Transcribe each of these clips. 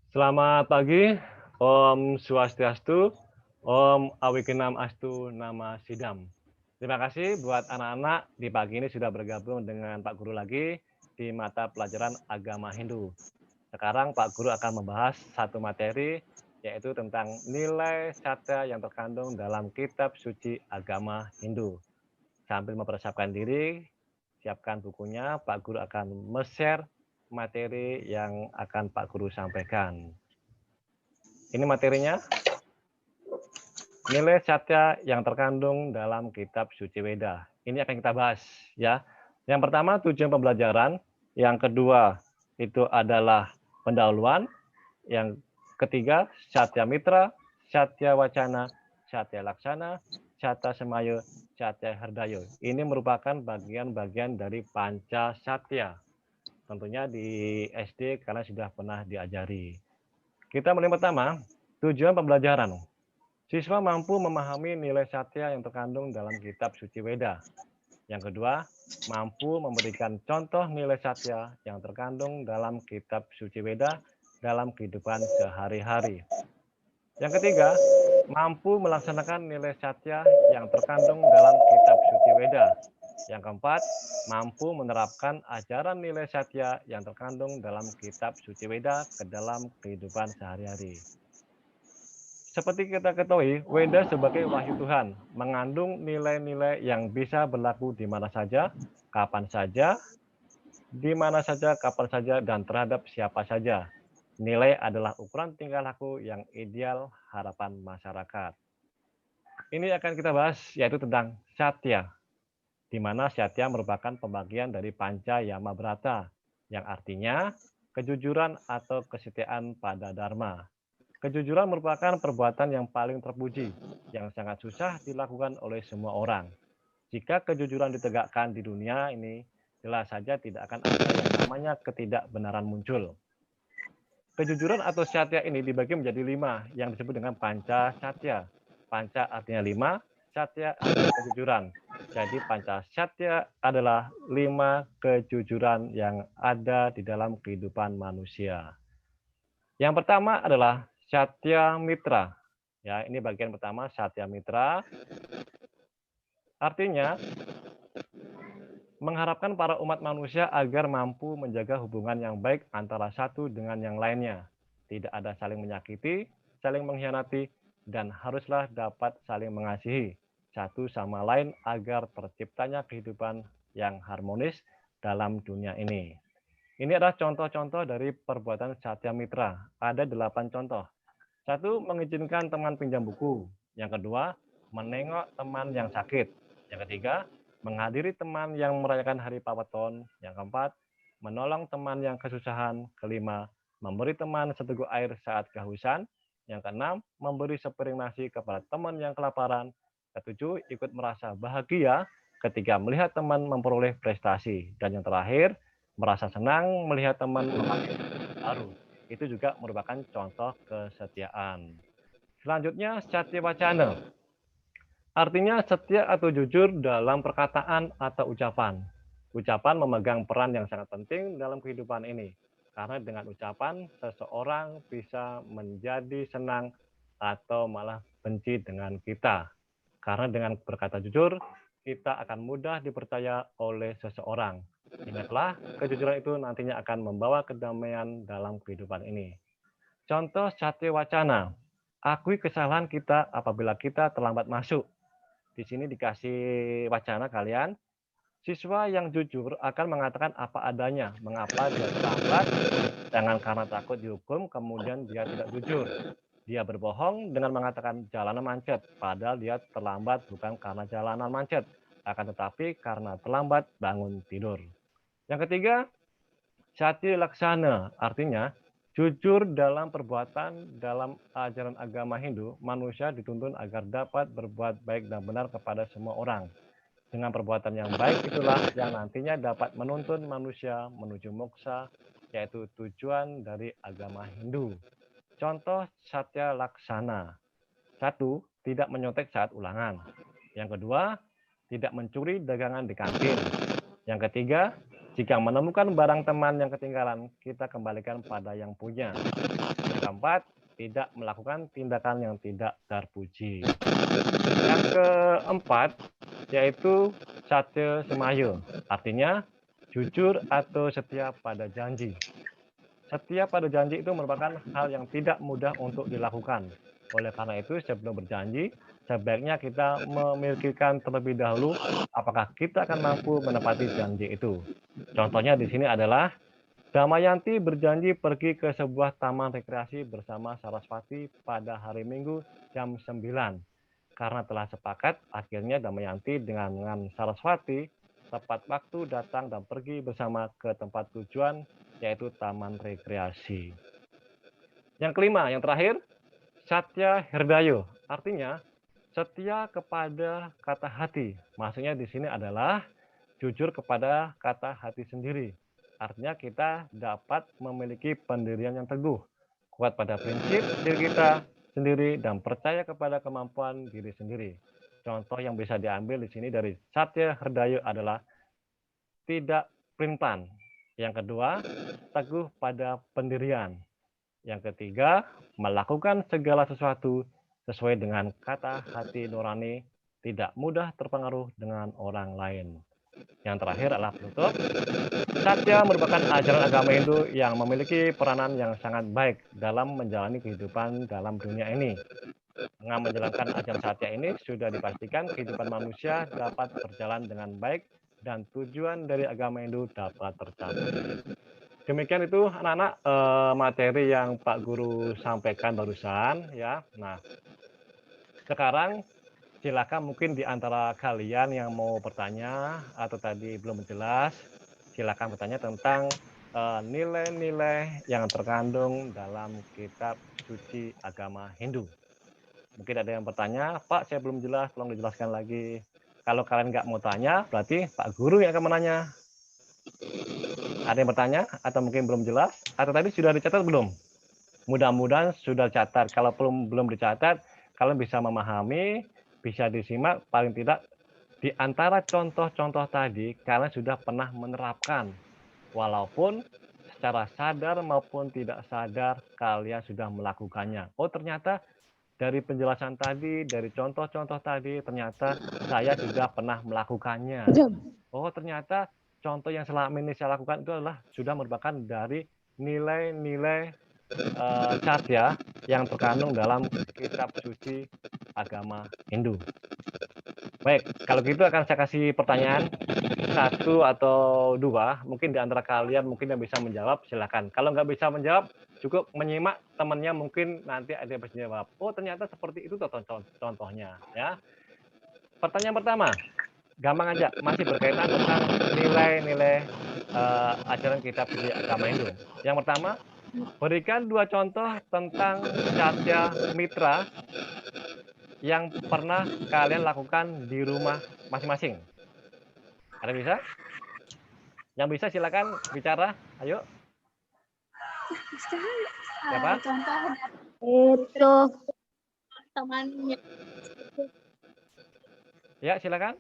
Selamat pagi, Om Swastiastu, Om Awikenam Astu Nama Sidam. Terima kasih buat anak-anak di pagi ini sudah bergabung dengan Pak Guru lagi di mata pelajaran agama Hindu. Sekarang Pak Guru akan membahas satu materi yaitu tentang nilai satya yang terkandung dalam kitab suci agama Hindu. Sambil mempersiapkan diri, siapkan bukunya, Pak Guru akan share materi yang akan Pak Guru sampaikan. Ini materinya, nilai satya yang terkandung dalam kitab suci Weda. Ini akan kita bahas ya. Yang pertama tujuan pembelajaran, yang kedua itu adalah pendahuluan, yang ketiga satya mitra, satya wacana, satya laksana, satya semayo, satya hardayo. Ini merupakan bagian-bagian dari panca satya. Tentunya di SD karena sudah pernah diajari. Kita mulai pertama, tujuan pembelajaran. Siswa mampu memahami nilai satya yang terkandung dalam kitab suci Weda. Yang kedua, mampu memberikan contoh nilai satya yang terkandung dalam kitab suci Weda dalam kehidupan sehari-hari. Yang ketiga, mampu melaksanakan nilai satya yang terkandung dalam kitab suci Weda. Yang keempat, mampu menerapkan ajaran nilai satya yang terkandung dalam kitab suci Weda ke dalam kehidupan sehari-hari. Seperti kita ketahui, Weda sebagai wahyu Tuhan mengandung nilai-nilai yang bisa berlaku di mana saja, kapan saja, di mana saja, kapan saja, dan terhadap siapa saja. Nilai adalah ukuran tingkah laku yang ideal harapan masyarakat. Ini akan kita bahas yaitu tentang Satya, di mana Satya merupakan pembagian dari Panca Yama Brata, yang artinya kejujuran atau kesetiaan pada Dharma. Kejujuran merupakan perbuatan yang paling terpuji, yang sangat susah dilakukan oleh semua orang. Jika kejujuran ditegakkan di dunia ini, jelas saja tidak akan ada yang namanya ketidakbenaran muncul. Kejujuran atau satya ini dibagi menjadi 5 yang disebut dengan panca satya. Panca artinya 5, satya artinya kejujuran. Jadi panca satya adalah 5 kejujuran yang ada di dalam kehidupan manusia. Yang pertama adalah satya mitra. Ya, ini bagian pertama satya mitra. Artinya mengharapkan para umat manusia agar mampu menjaga hubungan yang baik antara satu dengan yang lainnya. Tidak ada saling menyakiti, saling mengkhianati, dan haruslah dapat saling mengasihi satu sama lain agar terciptanya kehidupan yang harmonis dalam dunia ini. Ini adalah contoh-contoh dari perbuatan satya mitra. Ada 8 contoh. Satu, mengizinkan teman pinjam buku. Yang kedua, menengok teman yang sakit. Yang ketiga, menghadiri teman yang merayakan hari Paweton. Yang keempat, menolong teman yang kesusahan. Kelima, memberi teman seteguk air saat kehausan. Yang keenam, memberi sepiring nasi kepada teman yang kelaparan. Ketujuh, ikut merasa bahagia ketika melihat teman memperoleh prestasi. Dan yang terakhir, merasa senang melihat teman memakai baru. Itu juga merupakan contoh kesetiaan. Selanjutnya, satya wacana. Artinya setia atau jujur dalam perkataan atau ucapan. Ucapan memegang peran yang sangat penting dalam kehidupan ini. Karena dengan ucapan, seseorang bisa menjadi senang atau malah benci dengan kita. Karena dengan berkata jujur, kita akan mudah dipercaya oleh seseorang. Ingatlah, kejujuran itu nantinya akan membawa kedamaian dalam kehidupan ini. Contoh satya wacana. Akui kesalahan kita apabila kita terlambat masuk. Di sini dikasih wacana kalian. Siswa yang jujur akan mengatakan apa adanya. Mengapa dia terlambat? Jangan karena takut dihukum, kemudian dia tidak jujur. Dia berbohong dengan mengatakan jalanan macet, padahal dia terlambat bukan karena jalanan macet, akan tetapi karena terlambat bangun tidur. Yang ketiga, satya laksana, artinya jujur dalam perbuatan. Dalam ajaran agama Hindu, manusia dituntun agar dapat berbuat baik dan benar kepada semua orang. Dengan perbuatan yang baik itulah yang nantinya dapat menuntun manusia menuju moksa, yaitu tujuan dari agama Hindu. Contoh satya laksana. Satu, tidak menyontek saat ulangan. Yang kedua, tidak mencuri dagangan di kantin. Yang ketiga, Jika menemukan barang teman yang ketinggalan, kita kembalikan pada yang punya. Yang keempat, tidak melakukan tindakan yang tidak terpuji. Yang keempat, yaitu satya semayo, artinya jujur atau setia pada janji. Setia pada janji itu merupakan hal yang tidak mudah untuk dilakukan. Oleh karena itu, sebelum berjanji, sebaiknya kita memikirkan terlebih dahulu apakah kita akan mampu menepati janji itu. Contohnya di sini adalah Damayanti berjanji pergi ke sebuah taman rekreasi bersama Saraswati pada hari Minggu jam 9. Karena telah sepakat, akhirnya Damayanti dengan Saraswati tepat waktu datang dan pergi bersama ke tempat tujuan, yaitu taman rekreasi. Yang kelima, yang terakhir, Satya Hirdayo, artinya setia kepada kata hati. Maksudnya di sini adalah jujur kepada kata hati sendiri. Artinya kita dapat memiliki pendirian yang teguh, kuat pada prinsip diri kita sendiri dan percaya kepada kemampuan diri sendiri. Contoh yang bisa diambil di sini dari Satya Hirdayo adalah tidak pelin-pelan. Yang kedua, teguh pada pendirian. Yang ketiga, melakukan segala sesuatu sesuai dengan kata hati nurani, tidak mudah terpengaruh dengan orang lain. Yang terakhir adalah penutup. Satya merupakan ajaran agama Hindu yang memiliki peranan yang sangat baik dalam menjalani kehidupan dalam dunia ini. Dengan menjalankan ajaran Satya ini, sudah dipastikan kehidupan manusia dapat berjalan dengan baik dan tujuan dari agama Hindu dapat tercapai. Demikian itu anak-anak materi yang Pak Guru sampaikan barusan ya. Nah, sekarang silakan mungkin di antara kalian yang mau bertanya atau tadi belum jelas, silakan bertanya tentang nilai-nilai yang terkandung dalam kitab suci agama Hindu. Mungkin ada yang bertanya, Pak saya belum jelas, tolong dijelaskan lagi. Kalau kalian nggak mau tanya, berarti Pak Guru yang akan menanya. Ada yang bertanya atau mungkin belum jelas? Atau tadi sudah dicatat belum? Mudah-mudahan sudah catat. Kalau belum dicatat, kalian bisa memahami, bisa disimak, paling tidak di antara contoh-contoh tadi, kalian sudah pernah menerapkan. Walaupun secara sadar maupun tidak sadar, kalian sudah melakukannya. Oh ternyata dari penjelasan tadi, dari contoh-contoh tadi, ternyata saya sudah pernah melakukannya. Oh ternyata contoh yang selama ini saya lakukan itu adalah sudah merupakan dari nilai-nilai Satya yang terkandung dalam kitab suci agama Hindu. Baik, kalau gitu akan saya kasih pertanyaan satu atau dua, mungkin di antara kalian mungkin yang bisa menjawab, silakan. Kalau nggak bisa menjawab, cukup menyimak temannya mungkin nanti ada yang bisa menjawab. Oh ternyata seperti itu contohnya, ya. Pertanyaan pertama, gampang aja, masih berkaitan tentang nilai-nilai ajaran kitab suci agama Hindu. Yang pertama, berikan dua contoh tentang Satya Mitra yang pernah kalian lakukan di rumah masing-masing. Ada bisa? Yang bisa silakan bicara. Ayo. Siapa? Contoh itu temannya. Ya, silakan.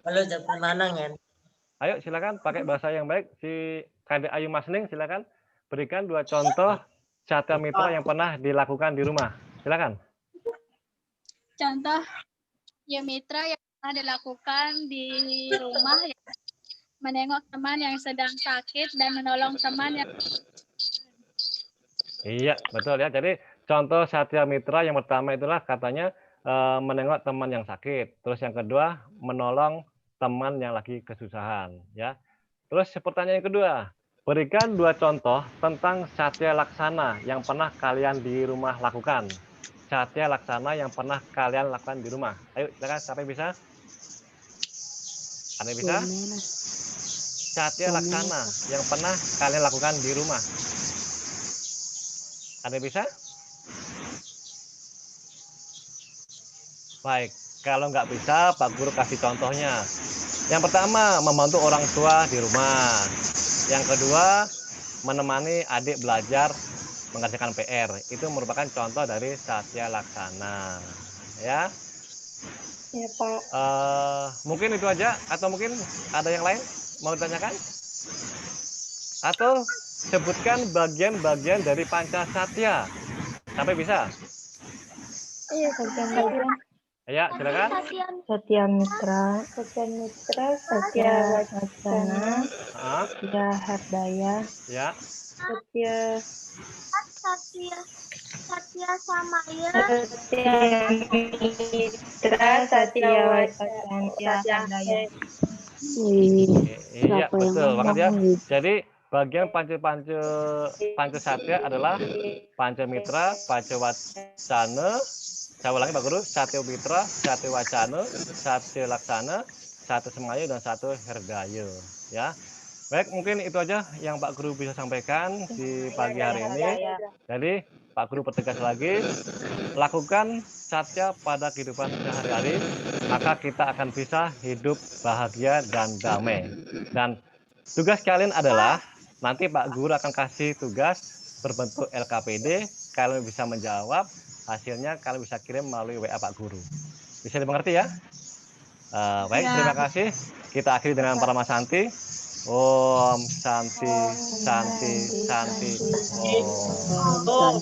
Halo, Manangan. Ayo, silakan pakai bahasa yang baik. Si Kadek Ayu Masning, silakan berikan dua contoh Satya Mitra yang pernah dilakukan di rumah. Silakan. Contoh ya mitra yang pernah dilakukan di rumah ya, menengok teman yang sedang sakit dan menolong teman yang Iya, betul ya. Jadi contoh Satya Mitra yang pertama itulah katanya menengok teman yang sakit. Terus yang kedua menolong teman yang lagi kesusahan, ya. Terus pertanyaan yang kedua, berikan dua contoh tentang Satya Laksana yang pernah kalian di rumah lakukan. Satya Laksana yang pernah kalian lakukan di rumah. Ayo, silakan. Siapa yang bisa? Ada yang bisa? Satya Laksana yang pernah kalian lakukan di rumah. Ada yang bisa? Baik, kalau nggak bisa, Pak Guru kasih contohnya. Yang pertama, membantu orang tua di rumah. Yang kedua, menemani adik belajar mengerjakan PR. Itu merupakan contoh dari Satya Laksana. Ya. ya Pak. Mungkin itu aja, atau mungkin ada yang lain mau ditanyakan? Atau sebutkan bagian-bagian dari Pancasatya. Sampai bisa? Iya, Satya Ya, silakan. Satya Mitra, Satya Wacana, Ah, Satya Hardaya, ya, Satya Mitra, Satya Wacana, Satya Hardaya. iya betul banget ya. Jadi bagian Pancasatya adalah Pancamitra, Pancawacana. Saya ulangi Pak Guru, Satya Mitra, Satya Wacana, Satya Laksana, Satya Semayu, dan Satya Herdaya. Ya, baik, mungkin itu aja yang Pak Guru bisa sampaikan di pagi hari ini. Jadi Pak Guru pertegas lagi, lakukan satya pada kehidupan sehari-hari, maka kita akan bisa hidup bahagia dan damai. Dan tugas kalian adalah, nanti Pak Guru akan kasih tugas berbentuk LKPD, kalian bisa menjawab, hasilnya kalian bisa kirim melalui WA Pak Guru. Bisa dimengerti ya? Baik, terima kasih. Kita akhiri dengan Parama Santi. Om Santi, Santi, Santi. Om. Oh.